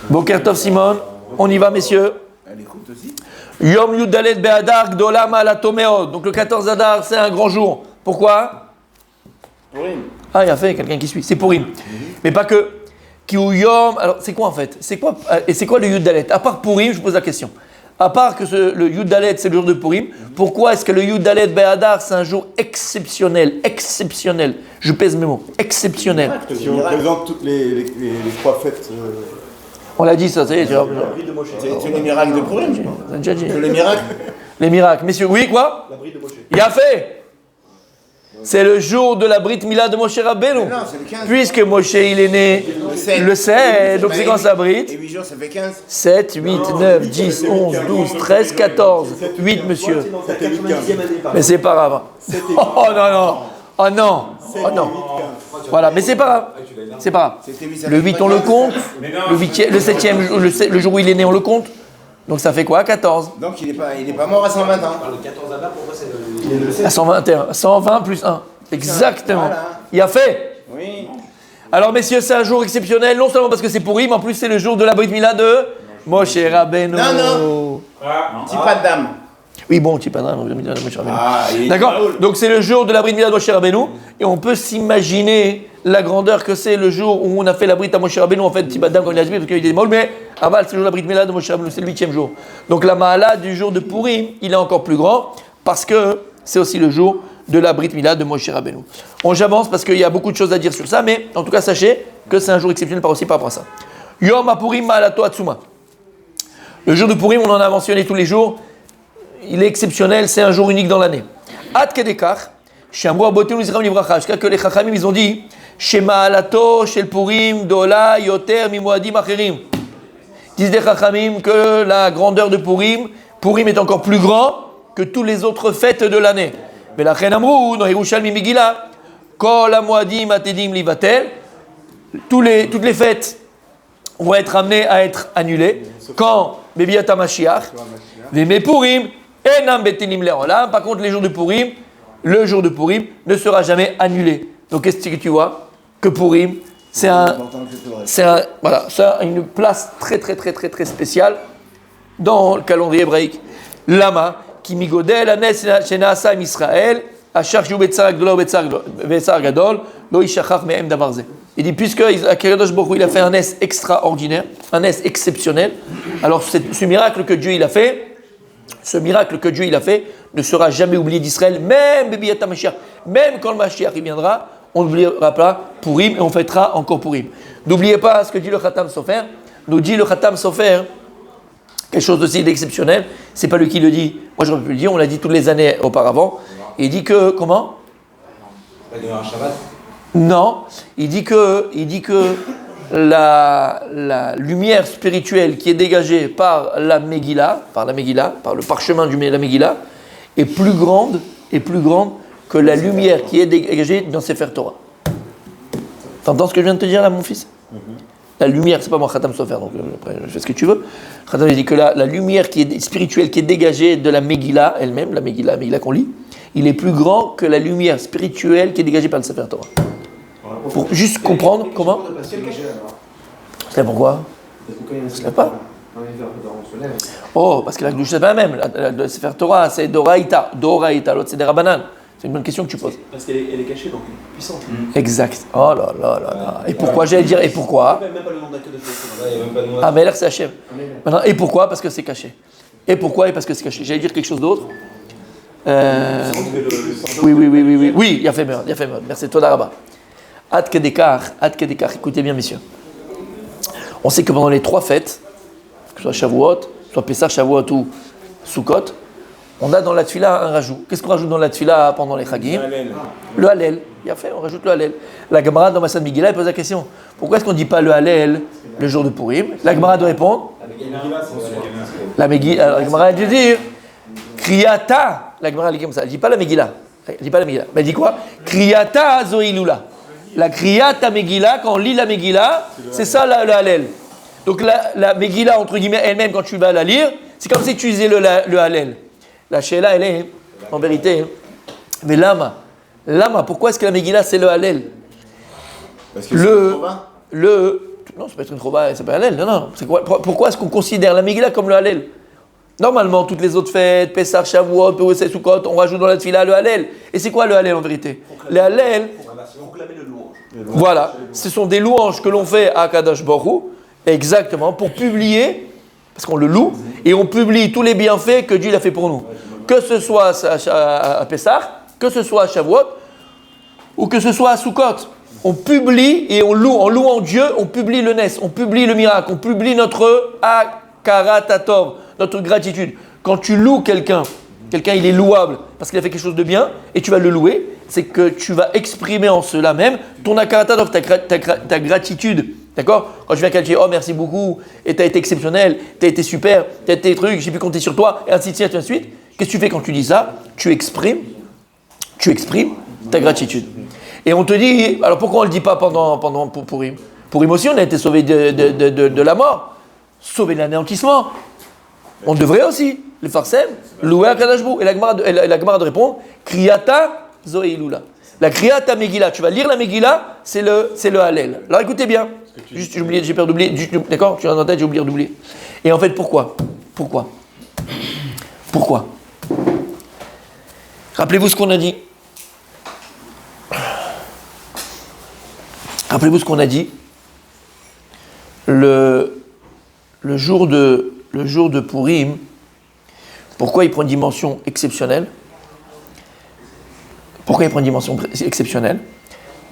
Boker Tov Simon, on y va messieurs. Elle écoute aussi. Yom Yudalet Be'adar Gdola Malatomeod. Donc le 14 Adar, c'est un grand jour. Pourquoi? Pourim. Ah, il a fait quelqu'un qui suit. C'est Pourim. Mais pas que. Ki ou Yom. Alors, c'est quoi en fait? C'est quoi le Yudalet? À part Pourim, je vous pose la question. À part que le Yudalet, c'est le jour de Pourim, pourquoi est-ce que le Yudalet Be'adar, c'est un jour exceptionnel? Exceptionnel. Je pèse mes mots. Exceptionnel. Si on présente toutes les trois fêtes. On l'a dit ça, ça y est. C'est les miracles de Pourim. On a déjà dit. Que les miracles. Les miracles. Messieurs, oui, quoi? La bride de Moshe. Il a fait. C'est le jour de la Brit Mila de Moshe Rabbeinu. Non, c'est le 15. Puisque Moshe, il est né le 7. Donc c'est quand sa Brit? Et 8 jours, ça fait 15. 7, 8, 9, 10, 11, 12, 13, 14. 8, monsieur. C'était 8, 15. Mais c'est pas grave. Oh non, non. Oh non. Oh non. Voilà, mais c'est pas grave. C'est pas grave. C'était 8, ça Le fait 8, on le 15. compte. Le 7e, le jour où il est né, on le compte. Donc ça fait quoi? 14. Donc il est pas mort à 120 ans. Le 14 Adar, pourquoi c'est le. À 121. 120 plus 1. Exactement. Voilà. Il a fait. Oui. Alors messieurs, c'est un jour exceptionnel, non seulement parce que c'est pourri, mais en plus c'est le jour de la Brit Mila de Moshe Rabbeinu. Non. Petit pas de dame. Oui, bon, tu pas de Moshe Rabbeinu. Ah, il est D'accord. drôle. Donc c'est le jour de la Brit Mila de Moshe Rabbeinu, et on peut s'imaginer la grandeur que c'est le jour où on a fait la Brit à Moshe Rabbeinu, en fait, petit pas de dame comme il a dit, parce qu'il y a eu des molles, mais aval, c'est le jour de la Brit Mila de Moshe Rabbeinu, c'est le 8e jour. Donc la Mahala du jour de Pourim, il est encore plus grand, parce que c'est aussi le jour de la Brit Mila de Moshe Rabbeinu. J'avance parce qu'il y a beaucoup de choses à dire sur ça, mais en tout cas, sachez que c'est un jour exceptionnel par rapport à ça. Yom HaPurim Ma'alato Atzuma. Le jour de Pourim, on en a mentionné tous les jours, il est exceptionnel, c'est un jour unique dans l'année. Ad Kedekach, Shamru Abotenu Israël Livracha, jusqu'à que les Chachamim, ils ont dit, Shema'alato Shel Purim Dola Yoter Mimoadim Acherim. Disent des Chachamim que la grandeur de Pourim est encore plus grand que toutes les autres fêtes de l'année. Mais la Chen Amrou, dans Yerushalmi Megillah, Kol Amoadim Atedim Livatel, toutes les fêtes vont être amenées à être annulées. Quand Bebiat HaMashiach, les Mepurim, Enam Betenim Leolam, par contre les jours de Pourim, le jour de Pourim ne sera jamais annulé. Donc qu'est-ce que tu vois? Que Pourim, c'est une place très très très très très spéciale dans le calendrier hébraïque. Lama, qui migodel anes shenaasa im Israël, achar shu betzar gdola betzar gadol, lo yishachach mehem davar ze. Il dit puisque Akadosh Baruch Hu il a fait un S extraordinaire, un S exceptionnel, alors ce miracle que Dieu il a fait, ne sera jamais oublié d'Israël, même Bebiyat HaMashiach, même quand le Mashiach il viendra, on n'oubliera pas Pourim et on fêtera encore Pourim. N'oubliez pas ce que dit le Khatam Sofer. Nous dit le Khatam Sofer quelque chose aussi d'exceptionnel. C'est pas lui qui le dit. Moi j'aurais pu le dire. On l'a dit toutes les années auparavant. Il dit que comment? Non. Il dit que la lumière spirituelle qui est dégagée par la Megillah, par le parchemin de la Megillah, est plus grande que la lumière qui est dégagée dans Sefer Torah. T'entends ce que je viens de te dire là, mon fils? La lumière, c'est pas moi Khatam Sofer, donc après je fais ce que tu veux. Khatam il dit que la lumière qui est spirituelle, qui est dégagée de la Megillah elle-même, la Megillah qu'on lit, il est plus grand que la lumière spirituelle qui est dégagée par le Sefer Torah. Pour juste comprendre comment. C'est pourquoi? Je ne pas. Oh, parce que la douche c'est pas la même. Le Sefer Torah c'est Doraïta, l'autre c'est des Rabbanan. C'est une bonne question que tu poses. Parce qu'elle est cachée, donc puissante. Exact. Oh là là là là. Et pourquoi j'allais dire et pourquoi? Même pas le nom d'acte de Dieu. Ah mais là c'est Hachem. Maintenant et pourquoi? Parce que c'est caché. Et pourquoi? Et parce que c'est caché. J'allais dire quelque chose d'autre. Oui, il y a fait meurtre. Merci. Toda Rabba. Ad Kedekar. Écoutez bien, messieurs. On sait que pendant les 3 fêtes, que ce soit Shavuot, soit Pessah, Shavuot ou Sukkot, on a dans la tefila un rajout. Qu'est-ce qu'on rajoute dans la tefila pendant les Chagim? Le Hallel. Il a fait, on rajoute le Hallel. La Gemara dans Masad Megillah, elle pose la question. Pourquoi est-ce qu'on ne dit pas le Hallel le jour de Pourim? La Gemara doit répondre. La Gemara a dû dire Kriyata. La Gemara elle dit comme ça. Elle ne dit pas la Megillah. Mais elle dit quoi? Kriyata Zoilula. La Kriyata Megillah, quand on lit la Megillah, c'est ça le Hallel. Donc la Megillah, entre guillemets, elle-même, quand tu vas la lire, c'est comme si tu disais le Hallel. La Sheila, elle est, en vérité, mais Lama, pourquoi est-ce que la Megillah, c'est le Hallel? Parce que Non, ça peut être une chouva, ça s'appelle Hallel. Non. C'est quoi, pourquoi est-ce qu'on considère la Megillah comme le Hallel? Normalement, toutes les autres fêtes, Pessah, Shavuot, Pérusé, Sukkot, on rajoute dans la Tfila le Hallel. Et c'est quoi le Hallel en vérité? Le Hallel, Proclamer le louange. voilà, ce sont des louanges que l'on fait à Kadosh Baruch Hu, exactement, pour publier, parce qu'on le loue, et on publie tous les bienfaits que Dieu il a fait pour nous. Que ce soit à Pessah, que ce soit à Shavuot, ou que ce soit à Sukkot. On publie et on loue. En louant Dieu, on publie le Nes, on publie le miracle, on publie notre Akaratatov, notre gratitude. Quand tu loues quelqu'un il est louable parce qu'il a fait quelque chose de bien, et tu vas le louer, c'est que tu vas exprimer en cela même ton Akaratatov, ta gratitude. D'accord? Quand tu viens quelqu'un, oh merci beaucoup, et tu as été exceptionnel, tu as été super, tu as été truc, j'ai pu compter sur toi, et ainsi de suite, Qu'est-ce que tu fais quand tu dis ça? Tu exprimes ta gratitude. Et on te dit, alors pourquoi on ne le dit pas pendant pour Purim? Purim aussi, on a été sauvé de la mort, sauvé de l'anéantissement. On devrait aussi, les Farsem, louer à Kadashbou. Et la Gemara de répondre, Kriyata Zoeilula. La Kriyata Megillah, tu vas lire la Megillah, c'est le Hallel. Alors écoutez bien, juste j'ai peur d'oublier, d'accord? Tu as en tête, j'ai oublié d'oublier. Et en fait, pourquoi? Rappelez-vous ce qu'on a dit. Le jour de Purim, pourquoi il prend une dimension exceptionnelle?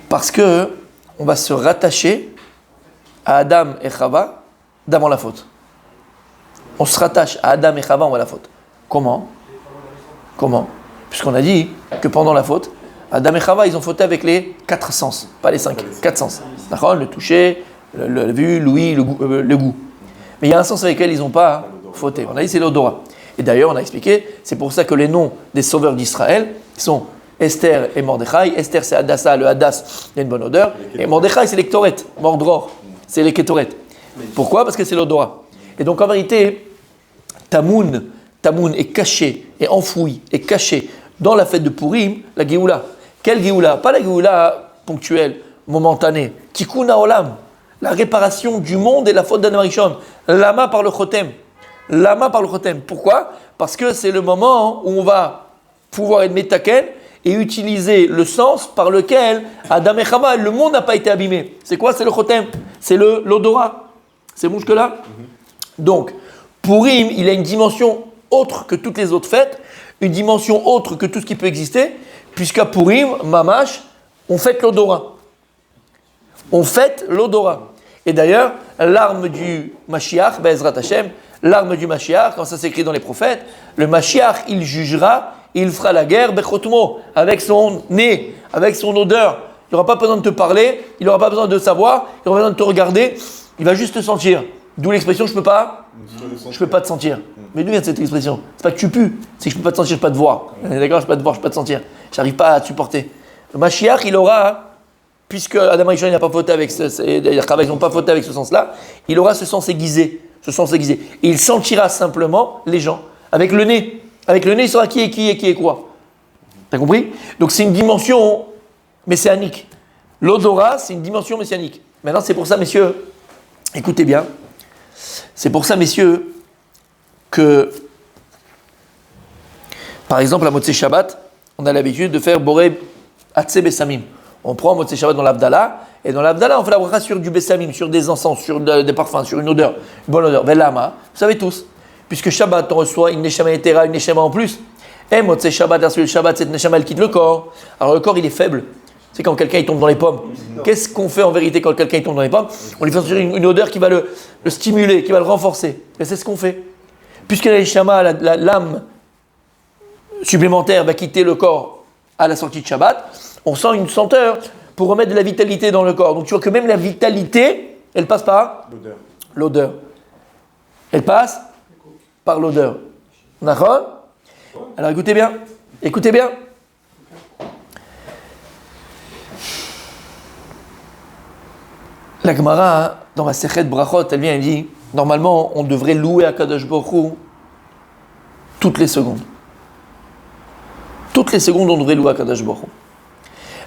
Parce que on va se rattacher à Adam et Chava d'avant la faute. On se rattache à Adam et Chava avant la faute. Comment? Puisqu'on a dit que pendant la faute, Adam et Chava, ils ont fauté avec les 4 sens, pas les 5, 4 sens. D'accord? Le toucher, la vue, l'ouïe, le goût. Mais il y a un sens avec lequel ils n'ont pas fauté. On a dit c'est l'odorat. Et d'ailleurs, on a expliqué, c'est pour ça que les noms des sauveurs d'Israël sont Esther et Mordechai. Esther, c'est Hadassah, le Hadass, il y a une bonne odeur. Et Mordechai, c'est les Ketoret, Mordror, c'est les Ketoret. Pourquoi? Parce que c'est l'odorat. Et donc en vérité, Tamoun est caché, est enfoui, est caché dans la fête de Purim, la Géoula. Quelle Géoula? Pas la Géoula ponctuelle, momentanée. Tikkun Haolam, la réparation du monde et la faute d'Adam Rishon. Lama par le Chotem. Pourquoi? Parce que c'est le moment où on va pouvoir être metaken et utiliser le sens par lequel Adam et Chava, le monde n'a pas été abîmé. C'est quoi? C'est le Chotem. C'est l'odorat. C'est bon jusque-là? Donc, Purim, il a une dimension autre que toutes les autres fêtes, une dimension autre que tout ce qui peut exister, puisqu'à Purim, Mamash, on fête l'odorat. Et d'ailleurs, l'arme du Mashiach, Be'ezrat Hashem, l'arme du Mashiach, quand ça s'écrit dans les prophètes, le Mashiach, il jugera, il fera la guerre, Bechotmo, avec son nez, avec son odeur. Il n'aura pas besoin de te parler, il n'aura pas besoin de savoir, il n'aura pas besoin de te regarder, il va juste te sentir. D'où l'expression, je peux pas te sentir. Mais d'où vient cette expression? C'est pas que tu pues, c'est que je peux pas te sentir, je peux pas te voir. D'accord, je peux pas te voir, je peux pas te sentir. J'arrive pas à te supporter. Le Mashiach, il aura, puisque Adam et Rishon n'a pas fauté avec ils n'ont pas fauté avec ce sens-là, il aura ce sens aiguisé. Et il sentira simplement les gens. Avec le nez. Avec le nez, il saura qui est quoi. T'as compris? Donc c'est une dimension messianique. L'odorat, c'est une dimension messianique. Maintenant, c'est pour ça, messieurs, écoutez bien. C'est pour ça, messieurs, que, par exemple, à Motzei Shabbat, on a l'habitude de faire Boré Hatse Bessamim. On prend Motzei Shabbat dans l'Abdallah, et dans l'Abdallah, on fait la bracha sur du Bessamim, sur des encens, sur des parfums, sur une odeur, une bonne odeur. Velama, vous savez tous, puisque Shabbat, on reçoit une Neshama Etera, une Neshama en plus. Et Motzei Shabbat, parce que le Shabbat, cette Neshama, elle quitte le corps. Alors le corps, il est faible. C'est quand quelqu'un il tombe dans les pommes. Qu'est-ce qu'on fait en vérité quand quelqu'un il tombe dans les pommes? On lui fait sentir une odeur qui va le stimuler, qui va le renforcer. Et c'est ce qu'on fait. Puisque la neshama, l'âme supplémentaire va quitter le corps à la sortie de Shabbat, on sent une senteur pour remettre de la vitalité dans le corps. Donc tu vois que même la vitalité, elle passe par l'odeur. Elle passe par l'odeur. D'accord? Alors écoutez bien. La Gemara, dans la Sechet Brachot, elle vient et dit, normalement, on devrait louer Akadosh Baruch Hu toutes les secondes. Toutes les secondes, on devrait louer Akadosh Baruch Hu.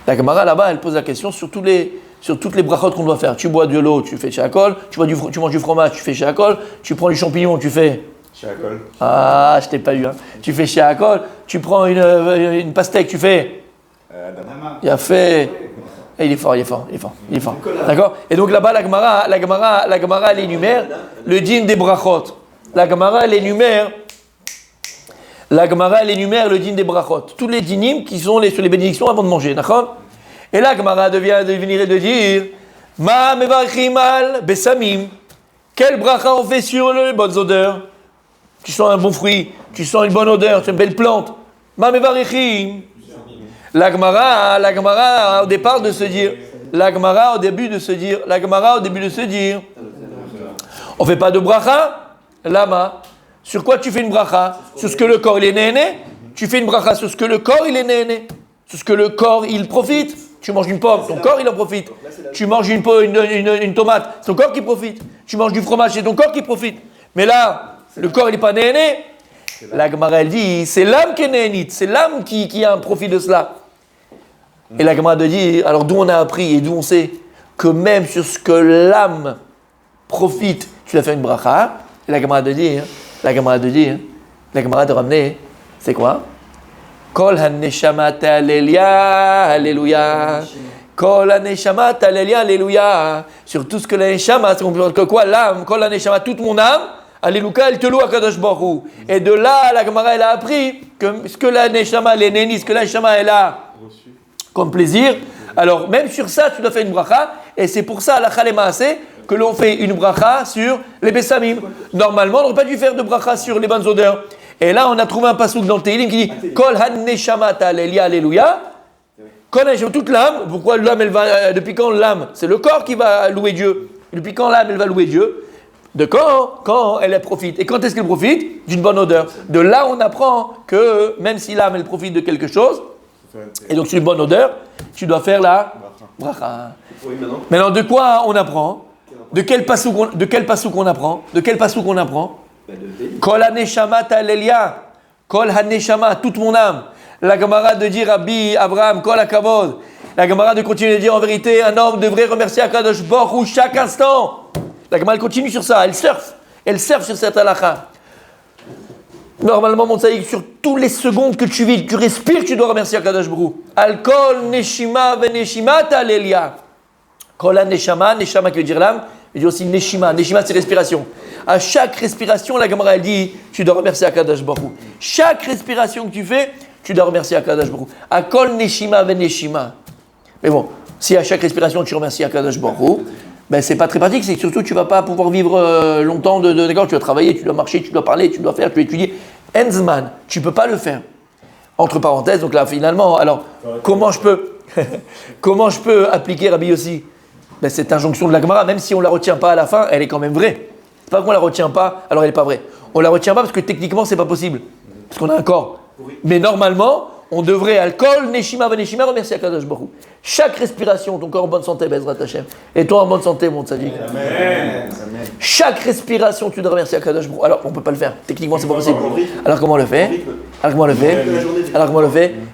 La Gemara, là-bas, elle pose la question sur tous sur toutes les brachot qu'on doit faire. Tu bois de l'eau, tu fais Shakol. Tu manges du fromage, tu fais Shakol. Tu prends du champignon, tu fais. Shakol. Ah, je t'ai pas eu. Hein. Tu fais Shakol. Tu prends une pastèque, tu fais. Il a fait. Et il est fort. D'accord? Et donc là-bas, la Gemara, elle énumère le din des brachot. La Gemara, elle énumère le din des brachot. Tous les dinim qui sont sur les bénédictions avant de manger. D'accord? Et là, Gemara devient de venir et de dire Ma mevarchim al besamim. Quel bracha on fait sur les bonnes odeurs? Tu sens un bon fruit, tu sens une bonne odeur, tu as une belle plante. Ma mevarchim. La Gemara, au départ de se dire, la Gemara au début de se dire, on fait pas de bracha, lama. Sur quoi tu fais une bracha? Sur ce que le corps il est néné. Tu fais une bracha sur ce que le corps il est néné. Sur ce que le corps il profite. Tu manges une pomme, ton corps il en profite. Tu manges une tomate, c'est ton corps qui profite. Tu manges du fromage, c'est ton corps qui profite. Mais là, le corps il est pas néné. La Gemara elle dit, c'est l'âme qui est nénite, c'est l'âme qui a un profit de cela. Et la Gemara de dire, alors d'où on a appris et d'où on sait que même sur ce que l'âme profite, tu dois faire une bracha. Et la Gemara de ramener, c'est quoi? Kol ha-neshamat aleluya, alléluia. Kol ha-neshamat aleluya, alléluia. Sur tout ce que la neshama, c'est que quoi? L'âme, kol ha-neshamat, toute mon âme, alléluia, elle te loue à Kadosh Baruch Hu. Et de là, la Gemara, elle a appris que ce que la neshama, les nénis, ce que la neshama, elle a comme plaisir. Alors, même sur ça, tu dois faire une bracha. Et c'est pour ça, la Khalemaase, que l'on fait une bracha sur les Bessamim. Normalement, on n'aurait pas dû faire de bracha sur les bonnes odeurs. Et là, on a trouvé un passouk dans le Tehillim qui dit Kol han-neshamat aleluya, alléluia. Kol ha-neshamat, toute l'âme. Pourquoi l'âme, elle va. Depuis quand l'âme? C'est le corps qui va louer Dieu. Depuis quand l'âme, elle va louer Dieu? De quand elle profite. Et quand est-ce qu'elle profite? D'une bonne odeur. De là, on apprend que même si l'âme, elle profite de quelque chose, et donc, c'est une bonne odeur, tu dois faire la bracha. Oui, maintenant, de quoi on apprend? De quel passouk on apprend? Kol ha-neshamat aleluya. Kol ha-neshamat, toute mon âme. La Gemara de dire Rabbi Abraham, Kol ha-kavod. La Gemara de continuer de dire en vérité, un homme devrait remercier Akadosh Baruch Hu chaque instant. La Gemara continue sur ça, elle surfe sur cette halakha. Normalement, mon tzadik, sur tous les secondes que tu vis, tu respires, tu dois remercier Akadosh Baruch Hu. Al-kol neshima veneshimat aleluya. Kol ha-neshama, neshama qui veut dire l'âme, il dit aussi neshima. Neshima, c'est respiration. À chaque respiration, la Gemara, elle dit, tu dois remercier Akadosh Baruch Hu. Chaque respiration que tu fais, tu dois remercier Akadosh Baruch Hu. Al-kol neshima veneshima. Mais bon, si à chaque respiration, tu remercies Akadosh Baruch Hu, ben c'est pas très pratique, c'est que surtout tu vas pas pouvoir vivre longtemps d'accord, tu dois travailler, tu dois marcher, tu dois parler, tu dois faire, tu dois étudier. Enzman, tu peux pas le faire. Entre parenthèses, donc là finalement, alors comment je peux appliquer Rabbi Yossi? Ben, cette injonction de la Gemara, même si on la retient pas à la fin, elle est quand même vraie. C'est pas qu'on la retient pas, alors elle est pas vraie. On la retient pas parce que techniquement c'est pas possible, parce qu'on a un corps. Mais normalement, on devrait alcool, neshima, veneshima, remercier Akadosh Baruch Hu. Chaque respiration, ton corps en bonne santé, Bezrat Hashem. Et toi en bonne santé, mon tzadik. Amen. Chaque respiration, tu dois remercier Akadosh Baruch Hu. Alors, on peut pas le faire. Techniquement, c'est pas possible. Alors, comment on le fait?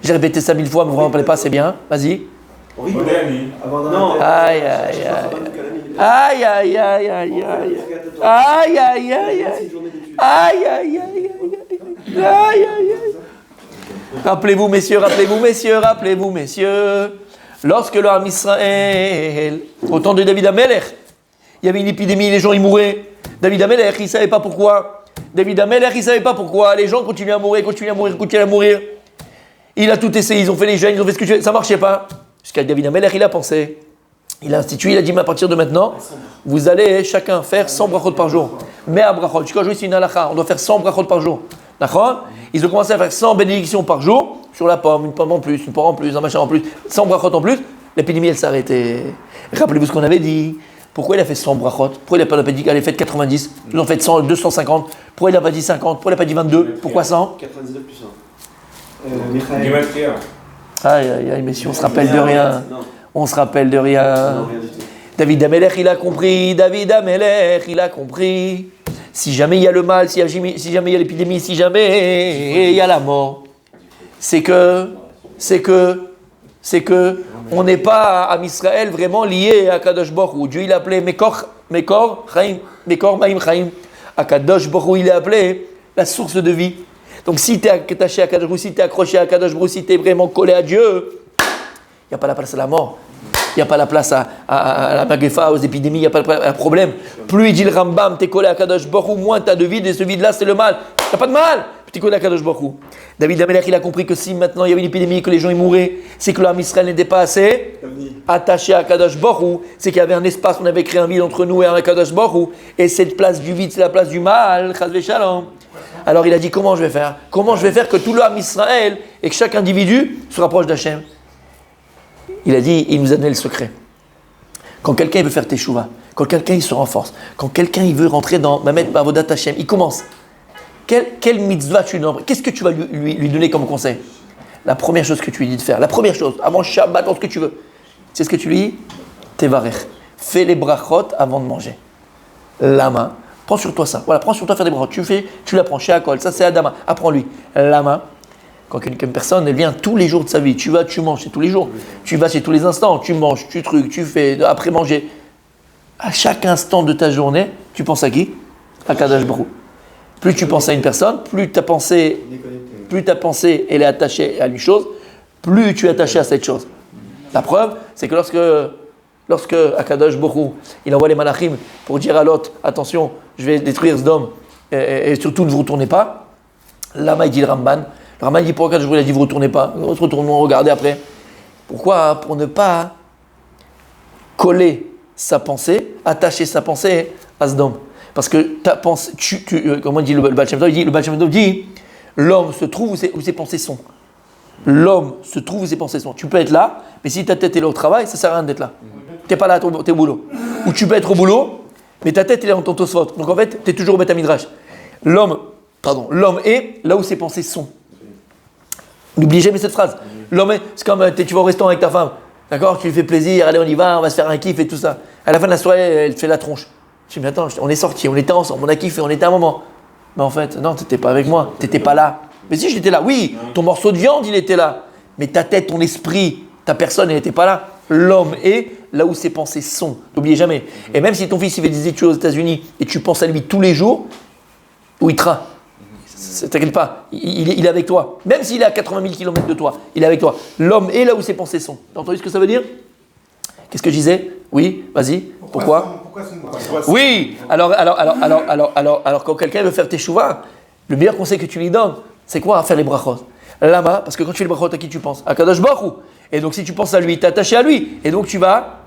J'ai répété ça 1000 fois, mais vous ne parlez pas, c'est bien. Vas-y. Non. Aïe, aïe, aïe. Aïe, aïe, aïe, aïe, aïe. Aïe, aïe, aïe, aïe. Aïe, aïe, aïe, aïe. Aïe, aïe, aïe. Rappelez-vous, messieurs, lorsque le Ham Israël, au temps de David Amelech, il y avait une épidémie, les gens ils mouraient. David Amelech, il ne savait pas pourquoi. Les gens continuaient à mourir. Il a tout essayé, ils ont fait les jeûnes, ils ont fait ce que tu veux, ça ne marchait pas. Jusqu'à David Amelech, il a pensé. Il a institué, il a dit, mais à partir de maintenant, vous allez chacun faire 100 brachot par jour. Mais à brachot, jusqu'à aujourd'hui c'est une halakha, on doit faire 100 brachot par jour. D'accord? Ils ont commencé à faire 100 bénédictions par jour sur la pomme, une pomme en plus, une pomme en plus, un machin en plus, 100 brachot en plus. L'épidémie, elle s'est arrêtée. Rappelez-vous ce qu'on avait dit. Pourquoi il a fait 100 brachot? Pourquoi il n'a pas dit qu'elle avait fait 90? Ils ont fait 100, 250. Pourquoi il n'a pas dit 50? Pourquoi il n'a pas dit 22? Pourquoi 100? 99 plus 1. Aïe, aïe, aïe, mais si on se rappelle de rien. On se rappelle de rien. Non, rien du tout. David Amelech, il a compris. Si jamais il y a le mal, si jamais il y a l'épidémie, si jamais il y a la mort, c'est que On n'est pas à Israël vraiment lié à Kadosh Baruch Hu. Dieu il appelait Mekor Chaim, Mekor Maim Chaim. À Kadosh Baruch Hu, il est appelé la source de vie. Donc si tu es attaché à Kadosh Baruch Hu, si tu es accroché à Kadosh Baruch Hu, si tu es vraiment collé à Dieu, il n'y a pas la place à la mort. Il n'y a pas la place à la magéfa, aux épidémies, il n'y a pas de problème. Plus il dit le Rambam, tu es collé à Kadosh Baruch Hu, moins tu as de vide, et ce vide-là, c'est le mal. Il n'y a pas de mal, tu es collé à Kadosh Baruch Hu. David Amelech, il a compris que si maintenant il y avait une épidémie, que les gens y mouraient, c'est que l'âme Israël n'était pas assez attaché à Kadosh Baruch Hu, c'est qu'il y avait un espace, on avait créé un vide entre nous et un Kadosh Baruch Hu, et cette place du vide, c'est la place du mal, Chas v'Shalom. Alors il a dit, comment je vais faire? Comment je vais faire que tout l'âme Israël et que chaque individu se rapproche d'Hachem? Il a dit, il nous a donné le secret. Quand quelqu'un veut faire teshuva, quand quelqu'un il se renforce, quand quelqu'un il veut rentrer dans Mamet Bavodat Hashem, il commence. Quelle mitzvah tu lui donnes? Qu'est-ce que tu vas lui donner comme conseil? La première chose que tu lui dis de faire, la première chose, avant Shabbat, dans ce que tu veux, c'est ce que tu lui dis? Tevarech. Fais les brachot avant de manger. La main, prends sur toi ça. Voilà, prends sur toi faire des brachot. Tu l'apprends chez Akol, ça c'est Adama. Apprends-lui. La main. Quand une personne, elle vient tous les jours de sa vie, tu vas, tu manges, c'est tous les jours. Tu vas, c'est tous les instants, tu manges, tu trucs, tu fais, après manger. À chaque instant de ta journée, tu penses à qui? À Kadosh Baruch Hu. Plus tu penses à une personne, plus ta pensée elle est attachée à une chose, plus tu es attaché à cette chose. La preuve, c'est que lorsque Akadosh Baruch Hu, il envoie les malachim pour dire à Lot, attention, je vais détruire Sodome, et surtout ne vous retournez pas, là-bas il dit le Ramban, dit pourquoi je vous l'ai dit, vous ne retournez pas. Nous retournons, regardez après. Pourquoi? Pour ne pas coller sa pensée, attacher sa pensée à Sodome. Parce que ta pensée, comment dit le Baal Shem Tov? Le Baal Shem Tov dit, l'homme se trouve où ses pensées sont. L'homme se trouve où ses pensées sont. Tu peux être là, mais si ta tête est là au travail, ça ne sert à rien d'être là. Tu n'es pas là, tu es au boulot. Ou tu peux être au boulot, mais ta tête elle est en ton Tosfot. Donc en fait, tu es toujours au Beth Midrash. L'homme est là où ses pensées sont. N'oubliez jamais cette phrase. L'homme, c'est comme tu vas au restaurant avec ta femme, d'accord? Tu lui fais plaisir, allez on y va, on va se faire un kiff et tout ça. À la fin de la soirée, elle te fait la tronche. Tu dis mais attends, on est sortis, on était ensemble, on a kiffé, on était à un moment. Mais en fait, non, t'étais pas avec moi, t'étais pas là. Mais si j'étais là, oui, ton morceau de viande il était là. Mais ta tête, ton esprit, ta personne, elle n'était pas là. L'homme est là où ses pensées sont. N'oubliez jamais. Et même si ton fils il fait des études aux États-Unis et tu penses à lui tous les jours, où il traîne. T'inquiète pas, il est avec toi. Même s'il est à 80 000 km de toi, il est avec toi. L'homme est là où ses pensées sont. T'as entendu ce que ça veut dire? Qu'est-ce que je disais? Oui, vas-y. Pourquoi oui, alors, quand quelqu'un veut faire teshuva, le meilleur conseil que tu lui donnes, c'est quoi? Faire les brachot. Lama, parce que quand tu fais les brachot, à qui tu penses? À Kadosh Baruch Hu. Et donc si tu penses à lui, tu es attaché à lui. Et donc tu vas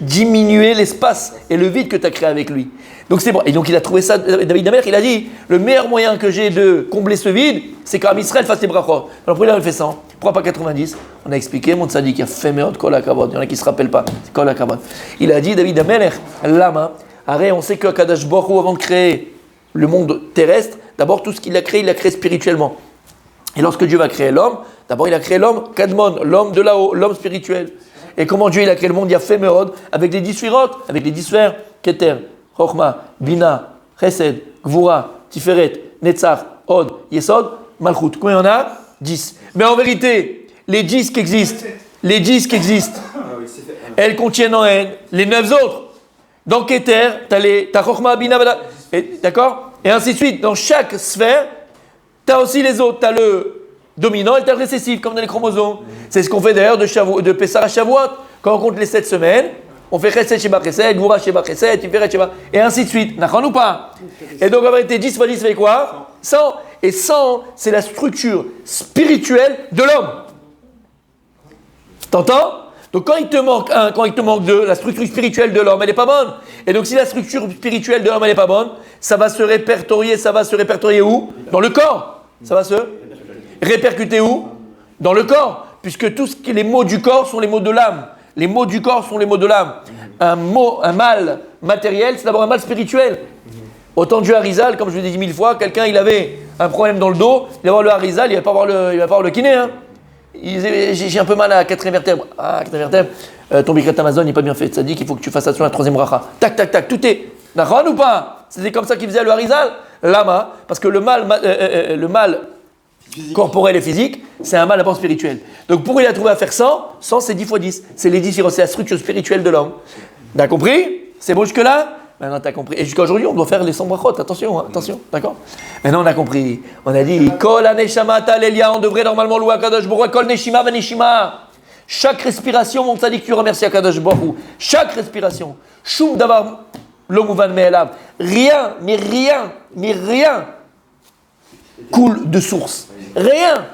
diminuer l'espace et le vide que tu as créé avec lui. Donc c'est bon. Et donc il a trouvé ça, David Amelech, il a dit, le meilleur moyen que j'ai de combler ce vide, c'est qu'Am Israël fasse les brachot. Alors pourquoi il a fait 100? Pourquoi pas 90? On a expliqué, mon tzaddik, il a fait meod kol hakavod. Il y en a qui ne se rappellent pas, c'est kol hakavod. Il a dit, David Amelech, lama, on sait que Kadosh Baruch Hu, avant de créer le monde terrestre, d'abord tout ce qu'il a créé spirituellement. Et lorsque Dieu va créer l'homme, d'abord il a créé l'homme kadmon, l'homme de là-haut, l'homme spirituel. Et comment Dieu il a créé le monde? Il a fait meod avec les 10 sphirot, avec les 10 sphères, Keter, Chochma, Bina, Chesed, Gvura, Tiferet, Netzach, Od, Yesod, Malchut. Combien il y en a? 10. Mais en vérité, les 10 qui existent, elles contiennent en elles les 9 autres. Dans Keter, t'as Chochma, Bina, d'accord? Et ainsi de suite. Dans chaque sphère, t'as aussi les autres. T'as le dominant et t'as le récessif, comme dans les chromosomes. C'est ce qu'on fait d'ailleurs de Pessah à Shavuot. Quand on compte les 7 semaines, on fait Chesed Sheba Chesed, Gvura Sheba Chesed, Tiferet Sheba, et ainsi de suite. N'achon ou pas? Et donc en vérité, 10 fois 10 fait quoi? 100. Et 100, c'est la structure spirituelle de l'homme. T'entends? Donc quand il te manque un, quand il te manque deux, la structure spirituelle de l'homme, elle n'est pas bonne. Et donc si la structure spirituelle de l'homme, elle n'est pas bonne, ça va se répertorier où? Dans le corps. Ça va se répercuter où? Dans le corps. Puisque les mots du corps sont les mots de l'âme. Les mots du corps sont les mots de l'âme. Un mal matériel, c'est d'abord un mal spirituel. Autant Dieu Harizal, comme je vous l'ai dit 1000 fois, quelqu'un il avait un problème dans le dos, il va voir le Harizal, il va pas voir le kiné. Hein. J'ai un peu mal à la 4e vertèbre. Ah, 4e vertèbre, ton Birkat Amazon n'est pas bien fait. Ça dit qu'il faut que tu fasses attention à la 3e bracha. Tac, tac, tac, tout est. D'accord ou pas? C'était comme ça qu'il faisait le Harizal. Lama, parce que le mal corporel et physique, c'est un mal d'abord spirituel. Donc pour il a trouvé à faire 100, 100 c'est 10 fois 10. C'est les 10 c'est la structure spirituelle de l'homme. T'as compris? C'est bon jusque-là? Maintenant t'as compris. Et jusqu'à aujourd'hui, on doit faire les 100 brachot, attention, hein, attention, d'accord? Maintenant on a compris. On a dit, Kol aneshama talelia, on devrait normalement louer Akadosh Baruch Hu, Kol neshima vaneshima. Chaque respiration, mon tzaddik, tu remercies Akadosh Baruch Hu. Chaque respiration. Shum davar lo muvan me'elav. Rien, mais rien coule de source. Rien.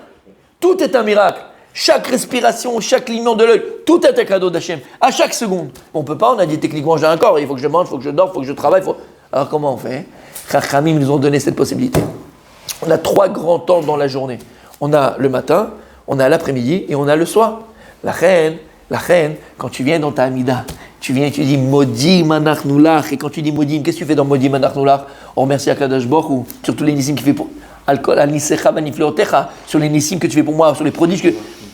Tout est un miracle. Chaque respiration, chaque clignement de l'œil, tout est un cadeau d'Hachem. À chaque seconde. On peut pas, on a dit techniquement j'ai un corps, il faut que je mange, il faut que je dors, il faut que je travaille. Alors comment on fait? Chachamim nous ont donné cette possibilité. On a 3 grands temps dans la journée. On a le matin, on a l'après-midi et on a le soir. La reine, quand tu viens dans ta Amida, tu viens et tu dis Modim Anachnulach. Et quand tu dis Modim, qu'est-ce que tu fais dans Modim Anachnulach? On remercie Akadosh Baruch Hu sur tous les nissim qu'il fait pour Al-Nisecha Banifleotecha, sur les nissim que tu fais pour moi, sur les prodiges que.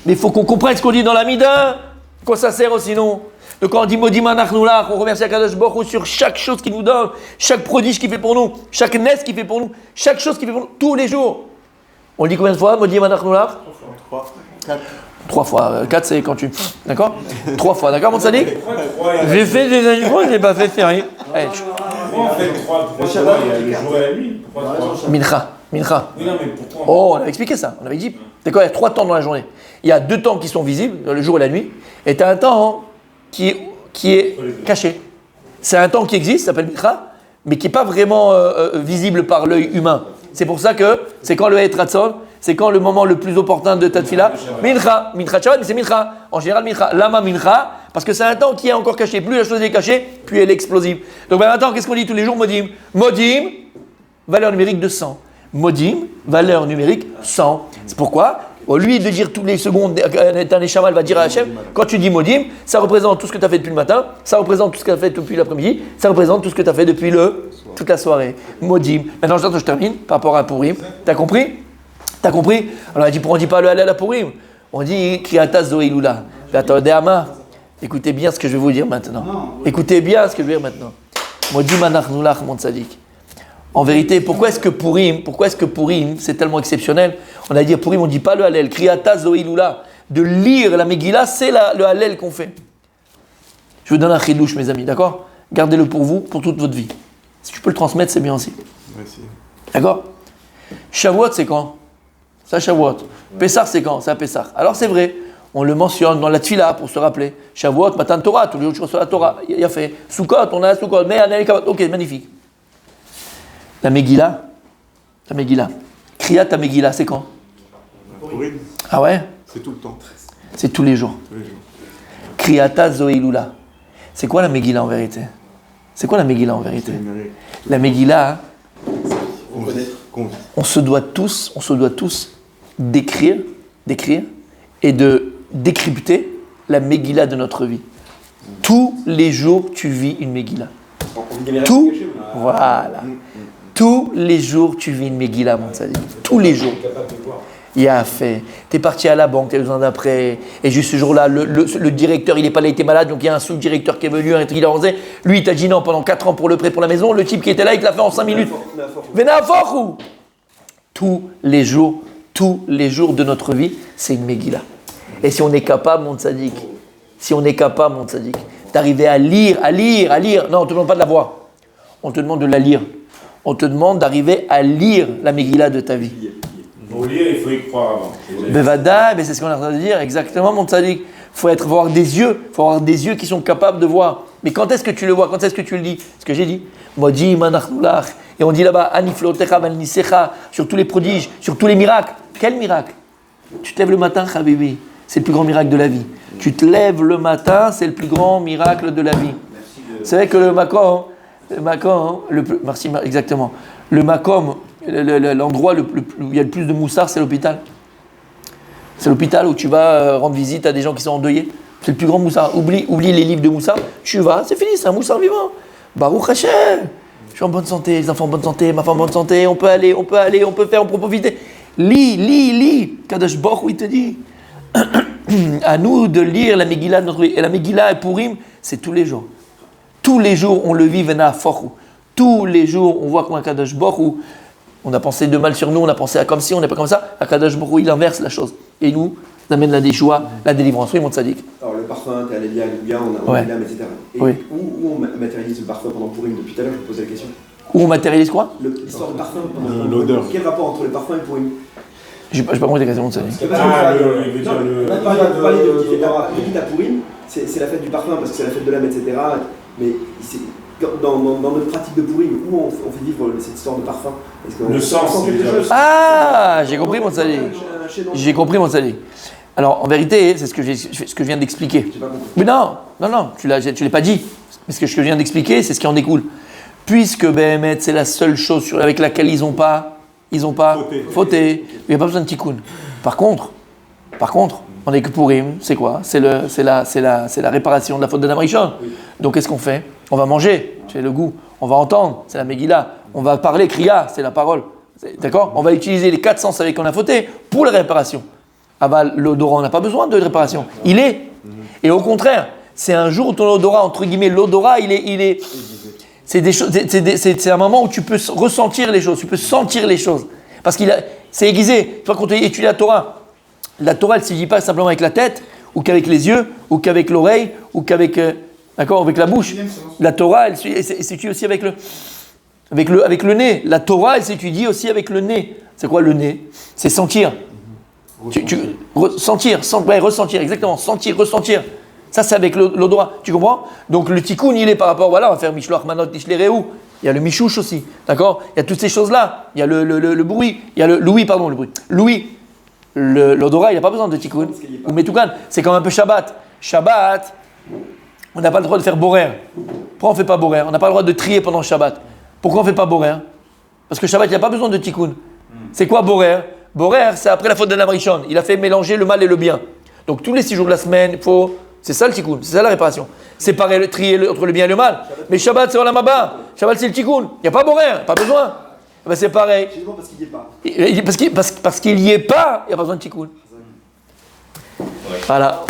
Mais il faut qu'on comprenne ce qu'on dit dans l'Amida. Quoi ça sert sinon? Donc quand on dit Modim Anachnulach, on remercie Akadosh Baruch Hu sur chaque chose qu'il nous donne, chaque prodige qu'il fait pour nous, chaque nes qu'il fait pour nous, chaque chose qu'il fait pour nous, tous les jours. On le dit combien de fois Modim Anachnulach? 3 fois. 4 c'est quand tu. D'accord? 3 fois, d'accord mon sadique? J'ai fait des animaux, je n'ai pas fait rien. Pourquoi on fait 3 il y a le jour et la nuit? Mincha. Oui, non, mais pourquoi? Oh, on avait expliqué ça, on avait dit. D'accord, il y a 3 temps dans la journée. Il y a 2 temps qui sont visibles, le jour et la nuit, et tu as un temps qui est caché. C'est un temps qui existe, ça s'appelle Mincha, mais qui n'est pas vraiment visible par l'œil humain. C'est pour ça que c'est quand le Het Ratzon, c'est quand le moment le plus opportun de ta tefila. Mincha Shabbat, mais c'est Mincha. En général, Mincha. Lama Mincha, parce que c'est un temps qui est encore caché. Plus la chose est cachée, plus elle est explosive. Donc maintenant, qu'est-ce qu'on dit tous les jours? Modim. Modim, valeur numérique de 100. Modim, valeur numérique 100. C'est pourquoi, au lieu de dire toutes les secondes, un Neshama va dire à Hachem, quand tu dis Modim, ça représente tout ce que tu as fait depuis le matin, ça représente tout ce que tu as fait depuis l'après-midi, ça représente tout ce que tu as fait depuis toute la soirée. Modim. Maintenant, je termine par rapport à Purim. T'as compris? T'as compris? Alors, on ne dit pas le Hallel à Purim. On dit Kriata Zoé Lula. Écoutez bien ce que je vais vous dire maintenant. Écoutez bien ce que je vais dire maintenant. Modim Anachnulach, mon tzadik. En vérité, pourquoi est-ce que Purim, c'est tellement exceptionnel? On a dit à Purim, on ne dit pas le Hallel. Kriata Zoé Lula. De lire la Megillah, c'est le Hallel qu'on fait. Je vous donne un chidouche, mes amis, d'accord? Gardez-le pour vous, pour toute votre vie. Si tu peux le transmettre, c'est bien aussi. Merci. D'accord? Shavuot, c'est quand? C'est à Shavuot. Pessah, c'est quand? C'est à Pessah. Alors c'est vrai, on le mentionne dans la Tfila pour se rappeler. Shavuot, Matan Torah, tous les jours je reçois la Torah. Il y a fait. Sukkot, on a la Sukkot. Mais ok, magnifique. La Megillah. Kriyat ta Megillah, c'est quand? Purim, Ah ouais? c'est tout le temps. C'est tous les jours. Tous les jours. Kriyata Zoilula. C'est quoi la Megillah en vérité? C'est quoi la Megillah en vérité? La Megillah, on se doit tous d'écrire et de décrypter la Megillah de notre vie. Tous les jours, tu vis une Megillah. Voilà. Tous les jours, tu vis une Megillah, mon tzaddik. Tous les jours. Il y a fait. Tu es parti à la banque, tu as besoin d'un prêt. Et juste ce jour-là, le directeur, il n'est pas là, il était malade. Donc il y a un sous-directeur qui est venu, il a rosé. Lui, il t'a dit non pendant 4 ans pour le prêt pour la maison. Le type qui était là, il te l'a fait en 5 minutes. Vénaforou. Tous les jours de notre vie, c'est une Megillah. Et si on est capable, mon tzaddik, d'arriver à lire, non, on ne te demande pas de la voir. On te demande de la lire. On te demande d'arriver à lire la Megillah de ta vie. Pour lire, il faut y croire avant. Bevada, c'est ce qu'on est en train de dire, exactement, mon tzaddik. Il faut avoir des yeux qui sont capables de voir. Mais quand est-ce que tu le vois? Quand est-ce que tu le dis? Ce que j'ai dit. Modim Anachnulach. Et on dit là-bas, Aniflotecha Balnisecha, sur tous les prodiges, sur tous les miracles. Quel miracle? Tu te lèves le matin, Habibi, c'est le plus grand miracle de la vie. Tu te lèves le matin, c'est le plus grand miracle de la vie. C'est vrai que le Makom, merci, exactement. Le Makom, l'endroit où il y a le plus de moussard, c'est l'hôpital. C'est l'hôpital où tu vas rendre visite à des gens qui sont endeuillés. C'est le plus grand moussard. Oublie les livres de moussard. Tu vas, c'est fini, c'est un moussard vivant. Baruch Hashem. Je suis en bonne santé, les enfants en bonne santé, ma femme en bonne santé. On peut aller, on peut faire, on peut profiter. Lis. Kadosh Baruch Hu, il te dit. À nous de lire la Megillah de notre vie. Et la Megillah et Purim, c'est tous les jours. Tous les jours, on le vit, Vena Forou. Tous les jours, on voit comment Kadosh Baruch Hu On a pensé de mal sur nous, on a pensé à comme si, on n'est pas comme ça. Akadosh Baruch Hu, il inverse la chose. Et il nous amène la déchoua, la délivrance. Oui, mon tzaddik. Alors le parfum, t'es Alléluia, Alléluia, on a Ouais. l'âme, etc. Et Oui. où on matérialise le parfum pendant Pourim? Depuis tout à l'heure, je me posais la question. Où on matérialise quoi? L'histoire du parfum pendant L'odeur. Quel rapport entre le parfum et Pourim? J'ai pas compris ta question, mon tzaddik. On a parlé de Gita Pourim, c'est la fête du parfum parce que c'est la fête de l'âme, etc. Mais dans notre pratique de Pourim, où on fait vivre cette histoire de parfum? Est-ce qu'on Le sens, sent quelque déjà. chose? Ah, j'ai compris, mon tzaddik. J'ai compris, mon tzaddik. Alors, en vérité, c'est ce que je viens d'expliquer. J'ai pas compris. Mais non, tu l'as pas dit. Mais ce que je viens d'expliquer, c'est ce qui en découle. Puisque Béhémet, c'est la seule chose avec laquelle ils n'ont pas fauté. Il n'y a pas besoin de tikkun. Par contre, on est que Pourim, c'est quoi? C'est la réparation de la faute de Namrishon. Donc qu'est-ce qu'on fait? On va manger, c'est le goût. On va entendre, c'est la Megillah. On va parler, Kriya, c'est la parole. D'accord? On va utiliser les 4 sens avec qu'on a fauté pour la réparation. Aval, l'odorat, on n'a pas besoin de réparation. Il est. Et au contraire, c'est un jour où ton odorat, entre guillemets, l'odorat, c'est un moment où tu peux ressentir les choses, tu peux sentir les choses. Parce c'est aiguisé. Toi, quand tu étudies la Torah, elle ne se dit pas simplement avec la tête, ou qu'avec les yeux, ou qu'avec l'oreille, ou qu'avec avec la bouche. La Torah, elle s'étudie aussi avec le nez. La Torah, elle s'étudie aussi avec le nez. C'est quoi le nez? C'est sentir. Ressentir, exactement. Sentir, ressentir. Ça, c'est avec l'odorat. Tu comprends? Donc, le tikkun, il est par rapport, voilà, on va faire mishloach manot tishlereu. Il y a le michouche aussi. D'accord? Il y a toutes ces choses-là. Il y a le bruit. Il y a l'ouïe, pardon, le bruit. L'ouïe. L'odorat, il n'y a pas besoin de tikkun. Ou metoukan. C'est comme un peu Shabbat. Shabbat, on n'a pas le droit de faire borer. Pourquoi on ne fait pas borer? On n'a pas le droit de trier pendant Shabbat. Pourquoi on ne fait pas borer? Parce que Shabbat, il n'y a pas besoin de tikkun. C'est quoi borer? Borer, c'est après la faute de Namrishon. Il a fait mélanger le mal et le bien. Donc tous les 6 jours de la semaine, il faut. C'est ça le tikkun, c'est ça la réparation. Séparer trier entre le bien et le mal. Mais Shabbat, c'est Olam Haba. Shabbat, c'est le tikkun. Il n'y a pas borer, pas besoin. Ben, c'est pareil. Justement parce qu'il n'y est pas. Parce qu'il n'y est pas, il n'y a pas besoin de tikkun. Voilà.